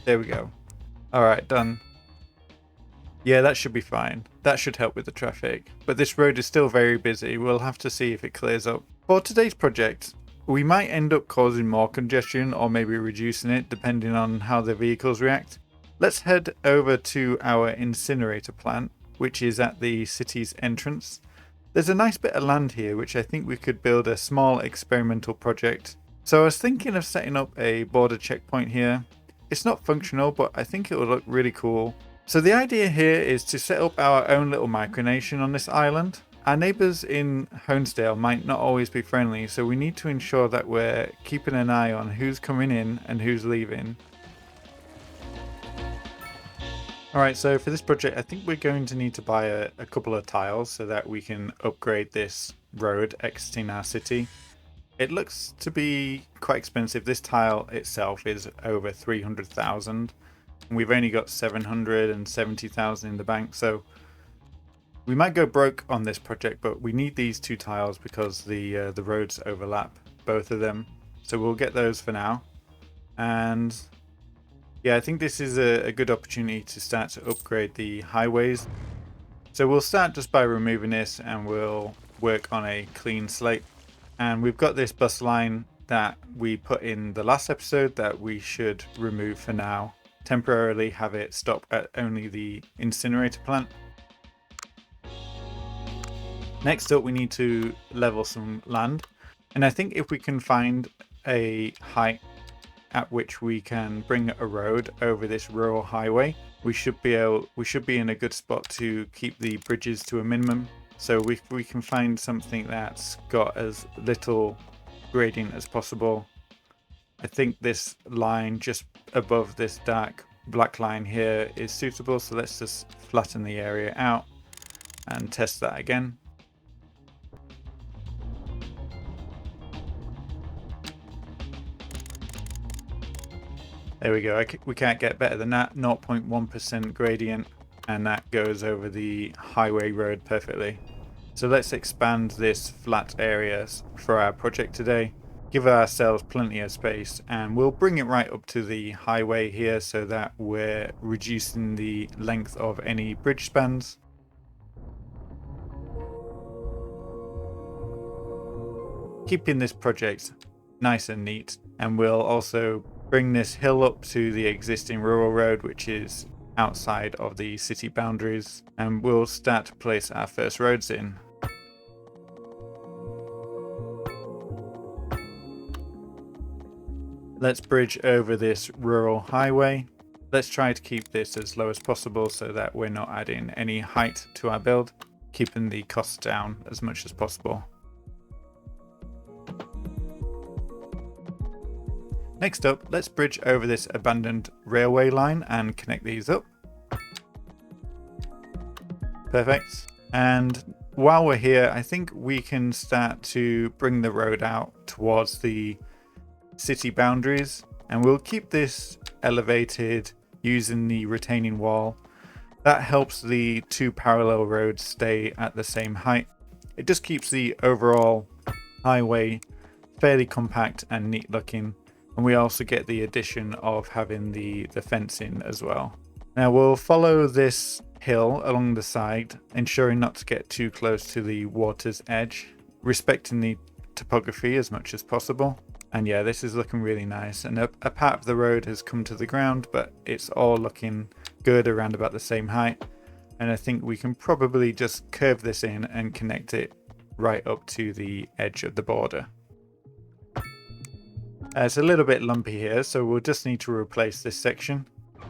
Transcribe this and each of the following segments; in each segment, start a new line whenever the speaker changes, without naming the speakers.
There we go. All right, done. Yeah, that should be fine. That should help with the traffic. But this road is still very busy. We'll have to see if it clears up. For today's project, we might end up causing more congestion or maybe reducing it depending on how the vehicles react. Let's head over to our incinerator plant, which is at the city's entrance. There's a nice bit of land here which I think we could build a small experimental project. So I was thinking of setting up a border checkpoint here. It's not functional, but I think it would look really cool. So the idea here is to set up our own little micronation on this island. Our neighbours in Honesdale might not always be friendly, so we need to ensure that we're keeping an eye on who's coming in and who's leaving. Alright, so for this project I think we're going to need to buy a couple of tiles so that we can upgrade this road exiting our city. It looks to be quite expensive. This tile itself is over 300,000. And we've only got 770,000 in the bank, so we might go broke on this project, but we need these two tiles because the roads overlap, both of them. So we'll get those for now. And yeah, I think this is a good opportunity to start to upgrade the highways. So we'll start just by removing this and we'll work on a clean slate. And we've got this bus line that we put in the last episode that we should remove for now. Temporarily have it stop at only the incinerator plant. Next up we need to level some land, and I think if we can find a height at which we can bring a road over this rural highway, we should be in a good spot to keep the bridges to a minimum. So we can find something that's got as little gradient as possible. I think this line just above this dark black line here is suitable, so let's just flatten the area out and test that again. There we go. We can't get better than that. 0.1% gradient, and that goes over the highway road perfectly. So let's expand this flat area for our project today. Give ourselves plenty of space, and we'll bring it right up to the highway here so that we're reducing the length of any bridge spans. Keeping this project nice and neat, and we'll also bring this hill up to the existing rural road, which is outside of the city boundaries, and we'll start to place our first roads in. Let's bridge over this rural highway. Let's try to keep this as low as possible so that we're not adding any height to our build, keeping the costs down as much as possible. Next up, let's bridge over this abandoned railway line and connect these up. Perfect. And while we're here, I think we can start to bring the road out towards the city boundaries, and we'll keep this elevated using the retaining wall. That helps the two parallel roads stay at the same height. It just keeps the overall highway fairly compact and neat looking, and we also get the addition of having the fencing as well. Now we'll follow this hill along the side, ensuring not to get too close to the water's edge, respecting the topography as much as possible. And yeah, this is looking really nice, and a part of the road has come to the ground, but it's all looking good around about the same height. And I think we can probably just curve this in and connect it right up to the edge of the border. It's a little bit lumpy here, so we'll just need to replace this section.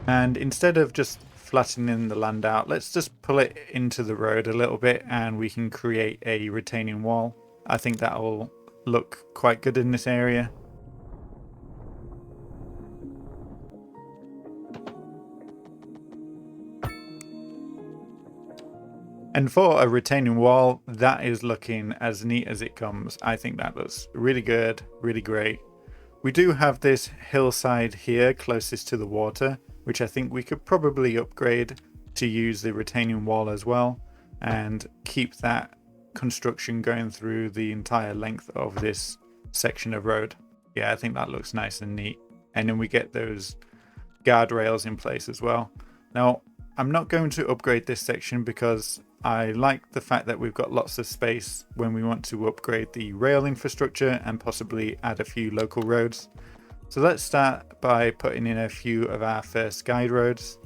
And instead of just flattening the land out, let's just pull it into the road a little bit and we can create a retaining wall. I think that will look quite good in this area. And for a retaining wall, that is looking as neat as it comes. I think that looks really good, really great. We do have this hillside here closest to the water, which I think we could probably upgrade to use the retaining wall as well and keep that construction going through the entire length of this section of road. Yeah, I think that looks nice and neat. And then we get guardrails in place as well. Now, I'm not going to upgrade this section because I like the fact that we've got lots of space when we want to upgrade the rail infrastructure and possibly add a few local roads. So let's start by putting in a few of our first guide roads.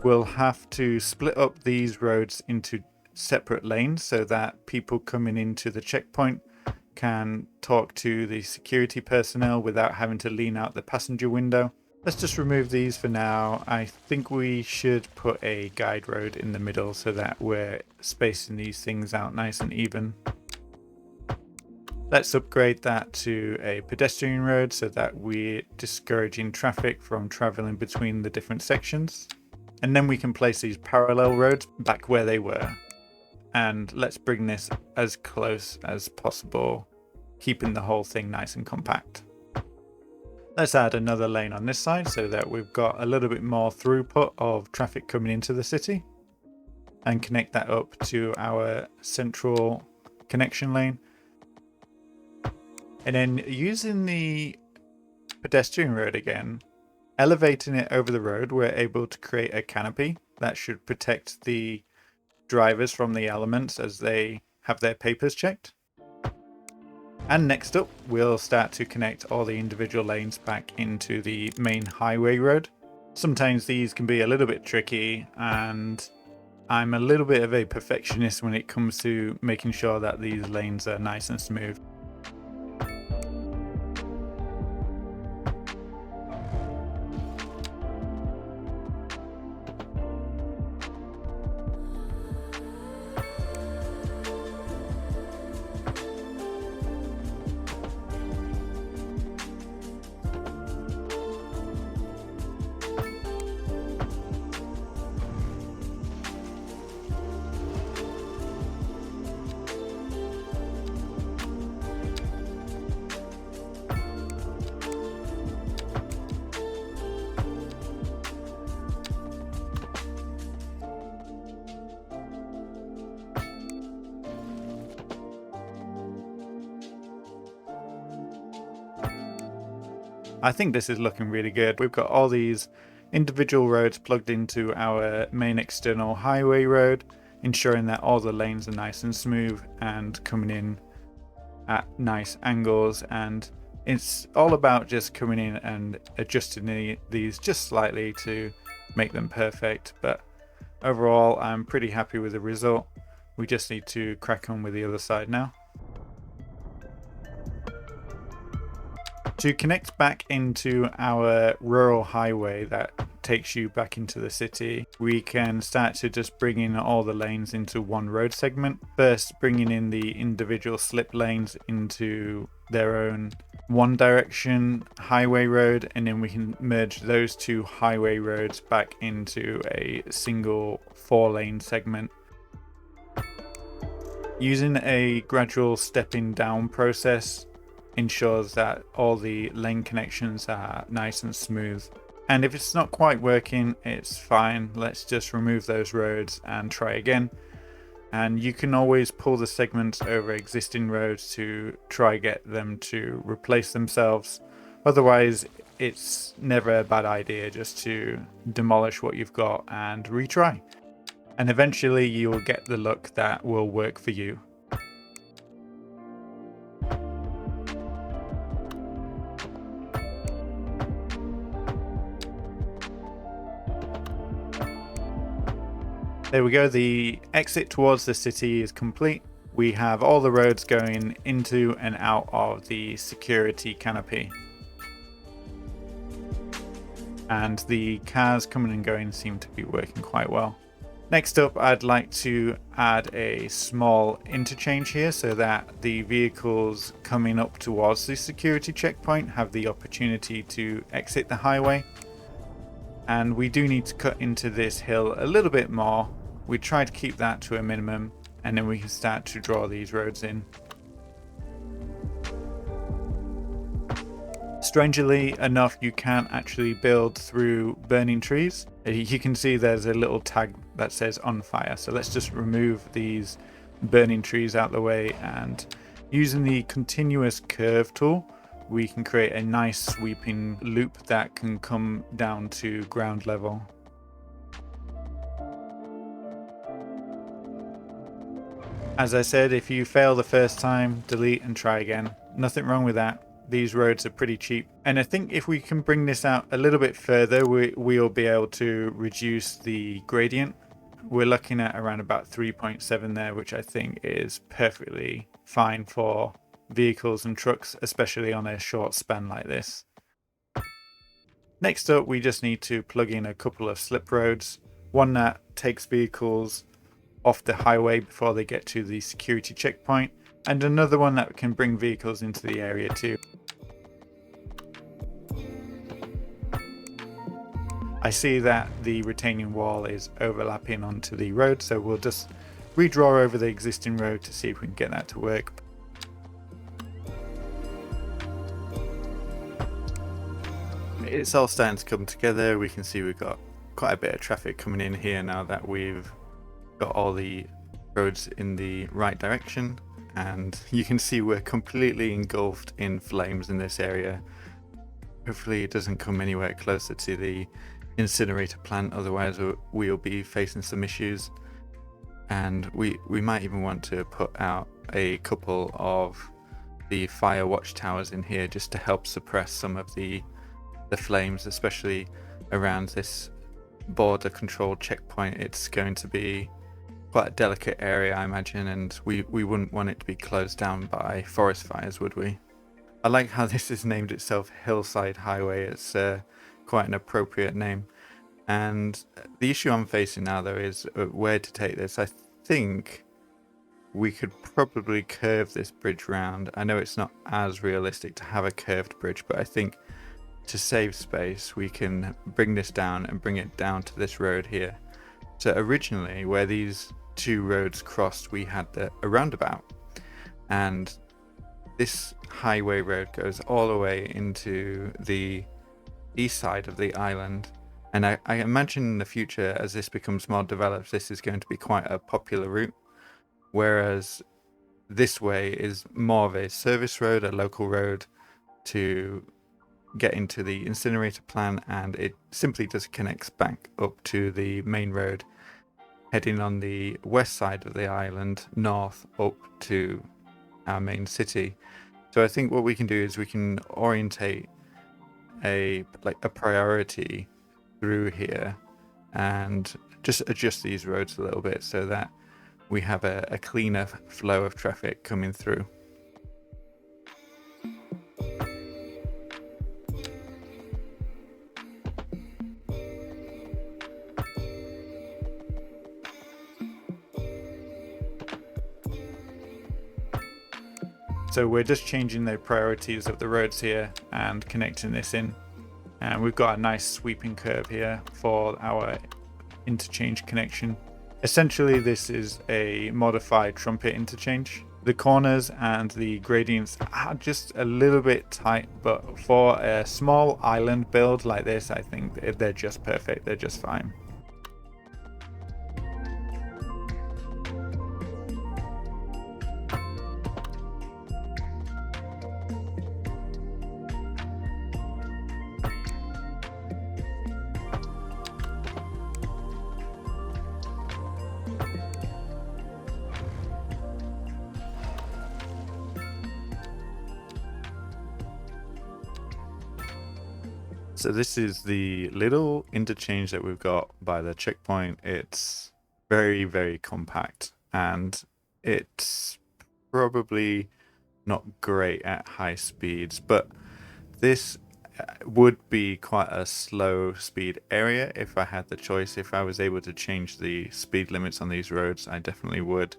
We'll have to split up these roads into separate lanes so that people coming into the checkpoint can talk to the security personnel without having to lean out the passenger window. Let's just remove these for now. I think we should put a guide road in the middle so that we're spacing these things out nice and even. Let's upgrade that to a pedestrian road so that we're discouraging traffic from traveling between the different sections. And then we can place these parallel roads back where they were. And let's bring this as close as possible, keeping the whole thing nice and compact. Let's add another lane on this side so that we've got a little bit more throughput of traffic coming into the city, and connect that up to our central connection lane. And then using the pedestrian road again, elevating it over the road, we're able to create a canopy that should protect the drivers from the elements as they have their papers checked. And next up, we'll start to connect all the individual lanes back into the main highway road. Sometimes these can be a little bit tricky, and I'm a little bit of a perfectionist when it comes to making sure that these lanes are nice and smooth. I think this is looking really good. We've got all these individual roads plugged into our main external highway road, ensuring that all the lanes are nice and smooth and coming in at nice angles. And it's all about just coming in and adjusting these just slightly to make them perfect. But overall, I'm pretty happy with the result. We just need to crack on with the other side now. To connect back into our rural highway that takes you back into the city, we can start to just bring in all the lanes into one road segment. First, bringing in the individual slip lanes into their own one direction highway road, and then we can merge those two highway roads back into a single 4-lane segment. Using a gradual stepping down process ensures that all the lane connections are nice and smooth. And if it's not quite working, it's fine. Let's just remove those roads and try again. And you can always pull the segments over existing roads to try get them to replace themselves. Otherwise, it's never a bad idea just to demolish what you've got and retry. And eventually you'll get the look that will work for you. There we go, the exit towards the city is complete. We have all the roads going into and out of the security canopy. And the cars coming and going seem to be working quite well. Next up, I'd like to add a small interchange here so that the vehicles coming up towards the security checkpoint have the opportunity to exit the highway. And we do need to cut into this hill a little bit more. We try to keep that to a minimum, and then we can start to draw these roads in. Strangely enough, you can't actually build through burning trees. You can see there's a little tag that says on fire. So let's just remove these burning trees out the way and Using the continuous curve tool, we can create a nice sweeping loop that can come down to ground level. As I said, if you fail the first time, delete and try again. Nothing wrong with that. These roads are pretty cheap. And I think if we can bring this out a little bit further, we'll be able to reduce the gradient. We're looking at around about 3.7 there, which I think is perfectly fine for vehicles and trucks, especially on a short span like this. Next up, we just need to plug in a couple of slip roads. One that takes vehicles off the highway before they get to the security checkpoint, and another one that can bring vehicles into the area too. I see that the retaining wall is overlapping onto the road, so we'll just redraw over the existing road to see if we can get that to work. It's all starting to come together. We can see we've got quite a bit of traffic coming in here now that we've got all the roads in the right direction, and you can see we're completely engulfed in flames in this area. Hopefully it doesn't come anywhere closer to the incinerator plant, otherwise we'll be facing some issues, and we might even want to put out a couple of the fire watchtowers in here just to help suppress some of the flames, especially around this border control checkpoint. It's going to be quite a delicate area, I imagine, and we wouldn't want it to be closed down by forest fires, would we? I like how this has named itself Hillside Highway. It's quite an appropriate name. And the issue I'm facing now, though, is where to take this. I think we could probably curve this bridge round. I know it's not as realistic to have a curved bridge, but I think to save space, we can bring this down and bring it down to this road here. So originally, where these two roads crossed, we had a roundabout, and this highway road goes all the way into the east side of the island. And I imagine in the future, as this becomes more developed, this is going to be quite a popular route, whereas this way is more of a service road, a local road to get into the incinerator plant, and it simply just connects back up to the main road heading on the west side of the island north up to our main city. So I think what we can do is we can orientate a priority through here and just adjust these roads a little bit so that we have a cleaner flow of traffic coming through. So we're just changing the priorities of the roads here and connecting this in. And we've got a nice sweeping curve here for our interchange connection. Essentially, this is a modified trumpet interchange. The corners and the gradients are just a little bit tight, but for a small island build like this, I think they're just perfect. They're just fine. So this is the little interchange that we've got by the checkpoint. It's very, very compact, and it's probably not great at high speeds, but this would be quite a slow speed area if I had the choice. If I was able to change the speed limits on these roads, I definitely would.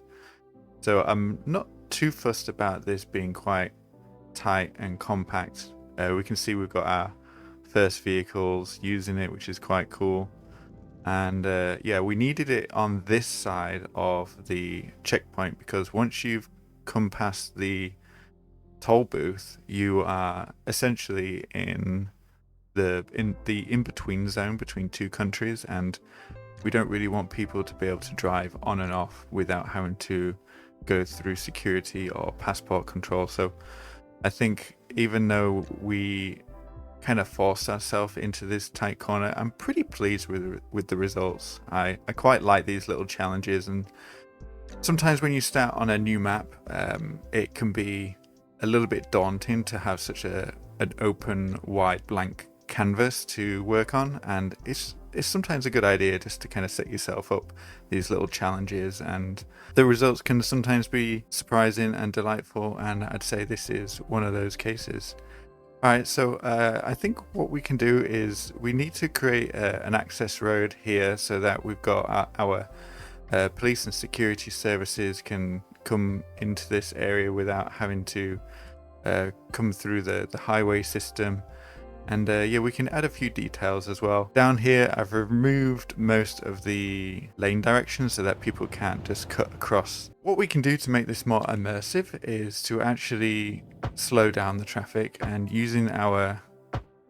So I'm not too fussed about this being quite tight and compact. We can see we've got our first vehicles using it, which is quite cool. And yeah, we needed it on this side of the checkpoint because once you've come past the toll booth, you are essentially in the in-between zone between two countries, and we don't really want people to be able to drive on and off without having to go through security or passport control. So I think even though we kind of forced ourselves into this tight corner, I'm pretty pleased with the results. I quite like these little challenges, and sometimes when you start on a new map, it can be a little bit daunting to have such an open, wide, blank canvas to work on, and it's sometimes a good idea just to kind of set yourself up these little challenges, and the results can sometimes be surprising and delightful, and I'd say this is one of those cases. Alright, so I think what we can do is we need to create an access road here so that we've got our police and security services can come into this area without having to come through the highway system. And yeah, we can add a few details as well. Down here, I've removed most of the lane directions so that people can't just cut across. What we can do to make this more immersive is to actually slow down the traffic, and using our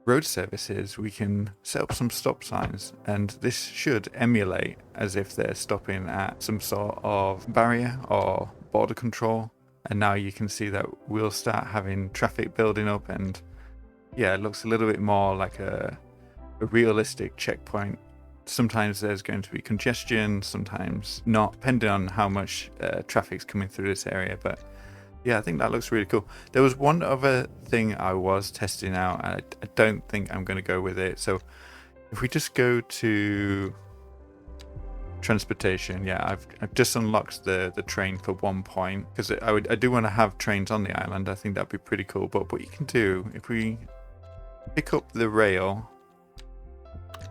road services, we can set up some stop signs, and this should emulate as if they're stopping at some sort of barrier or border control. And now you can see that we'll start having traffic building up, and yeah, it looks a little bit more like a realistic checkpoint. Sometimes there's going to be congestion, sometimes not, depending on how much traffic's coming through this area. But yeah, I think that looks really cool. There was one other thing I was testing out, and I don't think I'm going to go with it. So if we just go to transportation, yeah, I've just unlocked the train for 1 point, because I do want to have trains on the island. I think that'd be pretty cool. But what you can do, if we pick up the rail,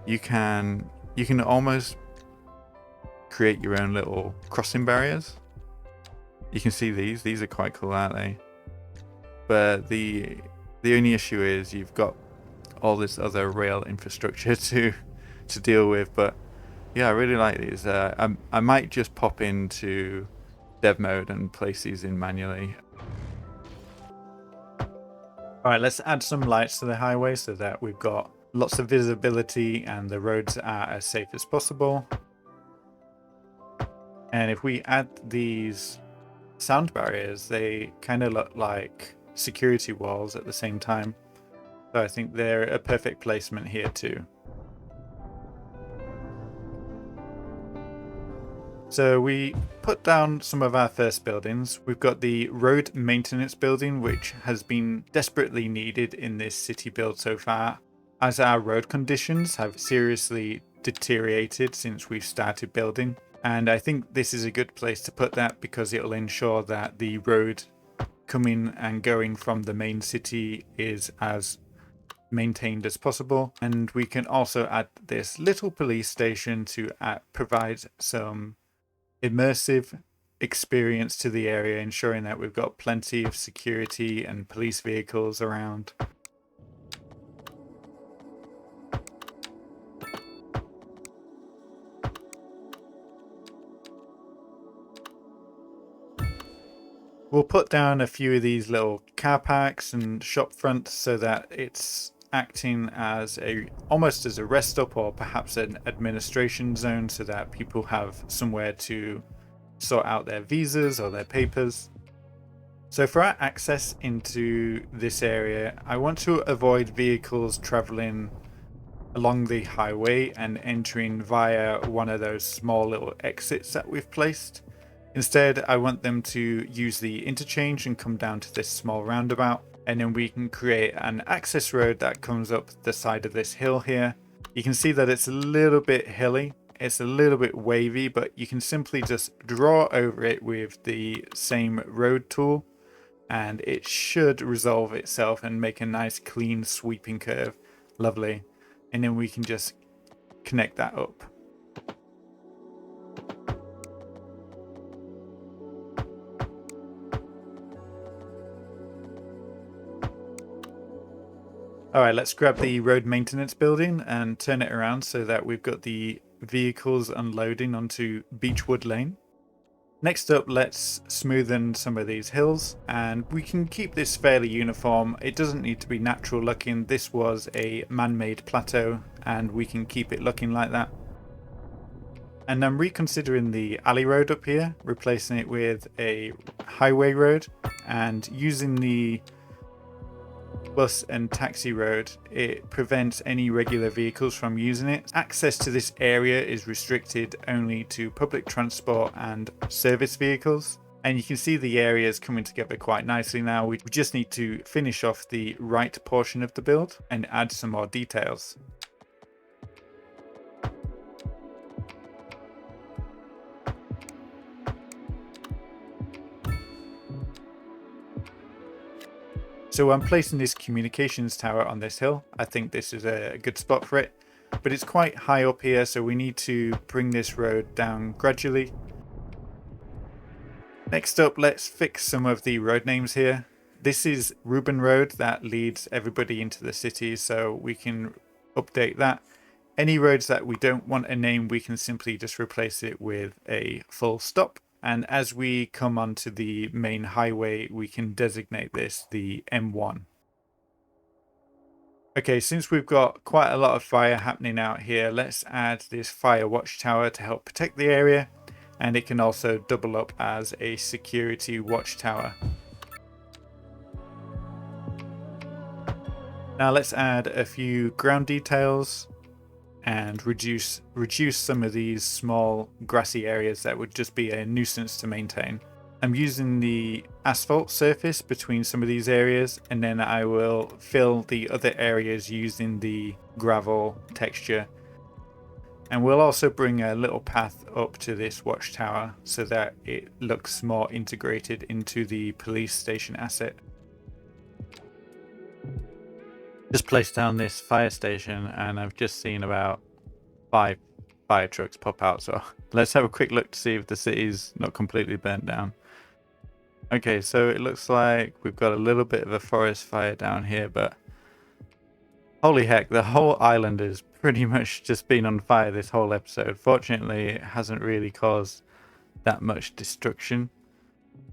you can almost create your own little crossing barriers. You can see these are quite cool, aren't they? But the only issue is you've got all this other rail infrastructure to deal with. But yeah, I really like these. I might just pop into dev mode and place these in manually. Alright, let's add some lights to the highway so that we've got lots of visibility and the roads are as safe as possible. And if we add these sound barriers, they kind of look like security walls at the same time. So I think they're a perfect placement here too. So we put down some of our first buildings. We've got the road maintenance building, which has been desperately needed in this city build so far, as our road conditions have seriously deteriorated since we've started building. And I think this is a good place to put that, because it'll ensure that the road coming and going from the main city is as maintained as possible. And we can also add this little police station to provide some immersive experience to the area, ensuring that we've got plenty of security and police vehicles around. We'll put down a few of these little car parks and shop fronts so that it's acting as almost as a rest stop, or perhaps an administration zone, so that people have somewhere to sort out their visas or their papers. So for our access into this area, I want to avoid vehicles traveling along the highway and entering via one of those small little exits that we've placed. Instead, I want them to use the interchange and come down to this small roundabout, and then we can create an access road that comes up the side of this hill here. You can see that it's a little bit hilly, it's a little bit wavy, but you can simply just draw over it with the same road tool, and it should resolve itself and make a nice clean sweeping curve. Lovely. And then we can just connect that up. Alright, let's grab the road maintenance building and turn it around so that we've got the vehicles unloading onto Beechwood Lane. Next up, let's smoothen some of these hills, and we can keep this fairly uniform. It doesn't need to be natural looking. This was a man-made plateau, and we can keep it looking like that. And I'm reconsidering the alley road up here, replacing it with a highway road, and using the bus and taxi road, it prevents any regular vehicles from using it. Access to this area is restricted only to public transport and service vehicles. And you can see the areas coming together quite nicely now. We just need to finish off the right portion of the build and add some more details. So I'm placing this communications tower on this hill. I think this is a good spot for it, but it's quite high up here, so we need to bring this road down gradually. Next up, let's fix some of the road names here. This is Reuben Road that leads everybody into the city, so we can update that. Any roads that we don't want a name, we can simply just replace it with a full stop. And as we come onto the main highway, we can designate this the M1. Okay, since we've got quite a lot of fire happening out here, let's add this fire watchtower to help protect the area. And it can also double up as a security watchtower. Now let's add a few ground details and reduce some of these small grassy areas that would just be a nuisance to maintain. I'm using the asphalt surface between some of these areas, and then I will fill the other areas using the gravel texture. And we'll also bring a little path up to this watchtower so that it looks more integrated into the police station asset. Just placed down this fire station, and I've just seen about 5 fire trucks pop out, so let's have a quick look to see if the city's not completely burnt down. Okay, so it looks like we've got a little bit of a forest fire down here, but holy heck, the whole island has pretty much just been on fire this whole episode. Fortunately, it hasn't really caused that much destruction.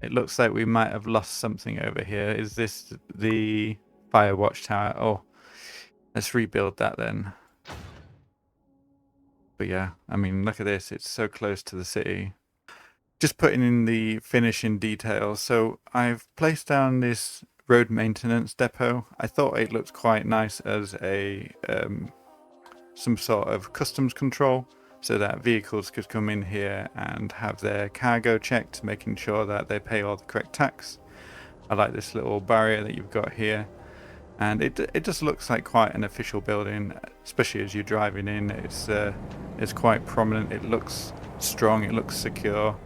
It looks like we might have lost something over here. Is this the fire watchtower? Oh, let's rebuild that then. But yeah, I mean, look at this. It's so close to the city. Just putting in the finishing details. So I've placed down this road maintenance depot. I thought it looked quite nice as a some sort of customs control, so that vehicles could come in here and have their cargo checked, making sure that they pay all the correct tax. I like this little barrier that you've got here, and it just looks like quite an official building, especially as you're driving in. It's quite prominent. It looks strong. It looks secure.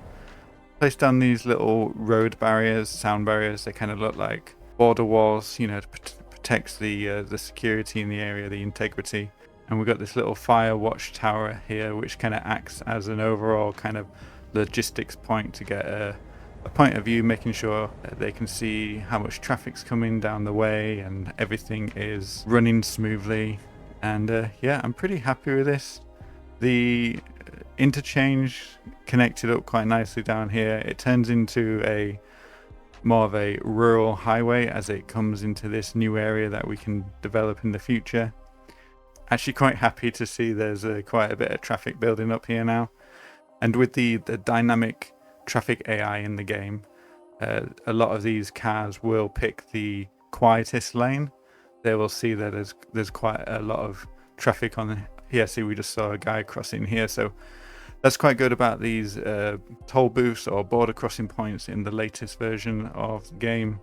Place down these little road barriers, sound barriers. They kind of look like border walls, you know, to protect the security in the area, the integrity. And we've got this little fire watchtower here, which kind of acts as an overall kind of logistics point to get a point of view, making sure that they can see how much traffic's coming down the way and everything is running smoothly. And yeah, I'm pretty happy with this. The interchange connected up quite nicely down here. It turns into a more of a rural highway as it comes into this new area that we can develop in the future. Actually quite happy to see there's quite a bit of traffic building up here now. And with the dynamic traffic AI in the game, a lot of these cars will pick the quietest lane. They will see that there's quite a lot of traffic on here. See, we just saw a guy crossing here, so that's quite good about these toll booths or border crossing points in the latest version of the game.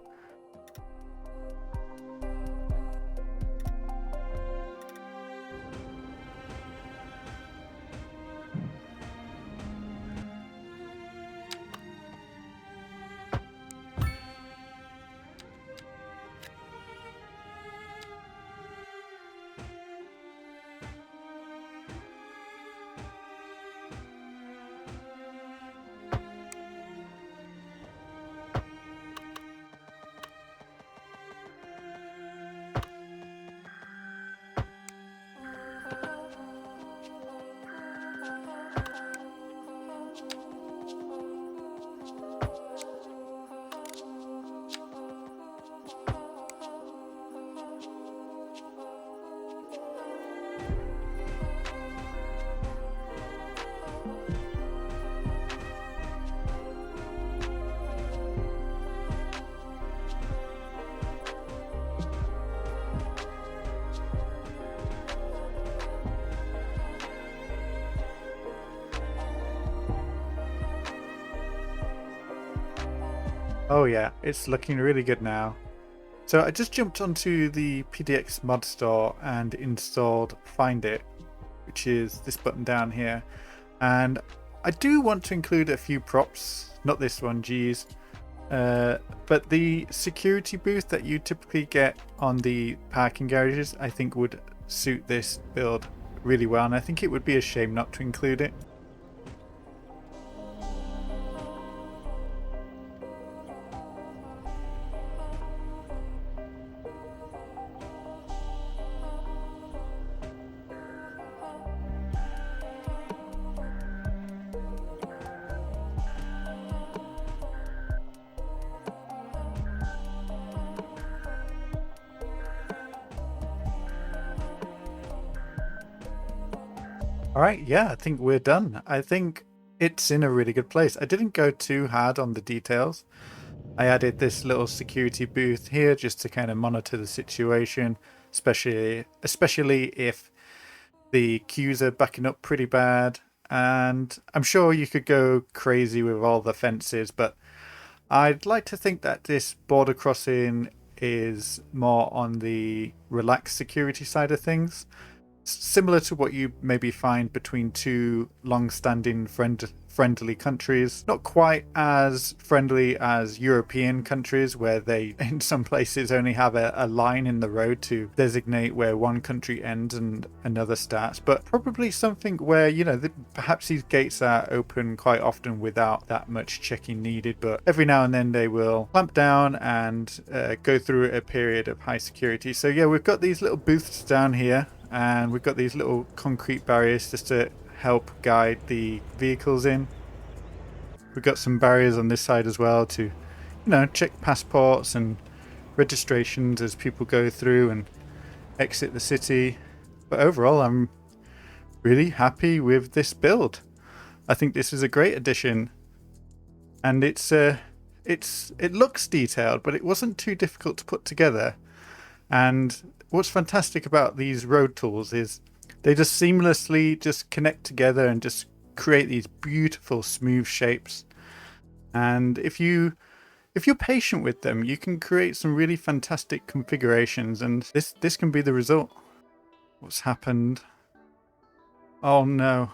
Oh yeah, it's looking really good now. So I just jumped onto the PDX mod store and installed Find It, which is this button down here. And I do want to include a few props, not this one, geez. But the security booth that you typically get on the parking garages, I think would suit this build really well. And I think it would be a shame not to include it. All right, yeah, I think we're done. I think it's in a really good place. I didn't go too hard on the details. I added this little security booth here just to kind of monitor the situation, especially if the queues are backing up pretty bad. And I'm sure you could go crazy with all the fences, but I'd like to think that this border crossing is more on the relaxed security side of things, similar to what you maybe find between two long-standing friendly countries. Not quite as friendly as European countries, where they in some places only have a line in the road to designate where one country ends and another starts, but probably something where, you know, perhaps these gates are open quite often without that much checking needed, but every now and then they will clamp down and go through a period of high security. So yeah, we've got these little booths down here, and we've got these little concrete barriers just to help guide the vehicles in. We've got some barriers on this side as well to, you know, check passports and registrations as people go through and exit the city. But overall, I'm really happy with this build. I think this is a great addition, and it looks detailed, but it wasn't too difficult to put together. And what's fantastic about these road tools is they just seamlessly just connect together and just create these beautiful smooth shapes. And if you're patient with them, you can create some really fantastic configurations, and this can be the result. What's happened? Oh no.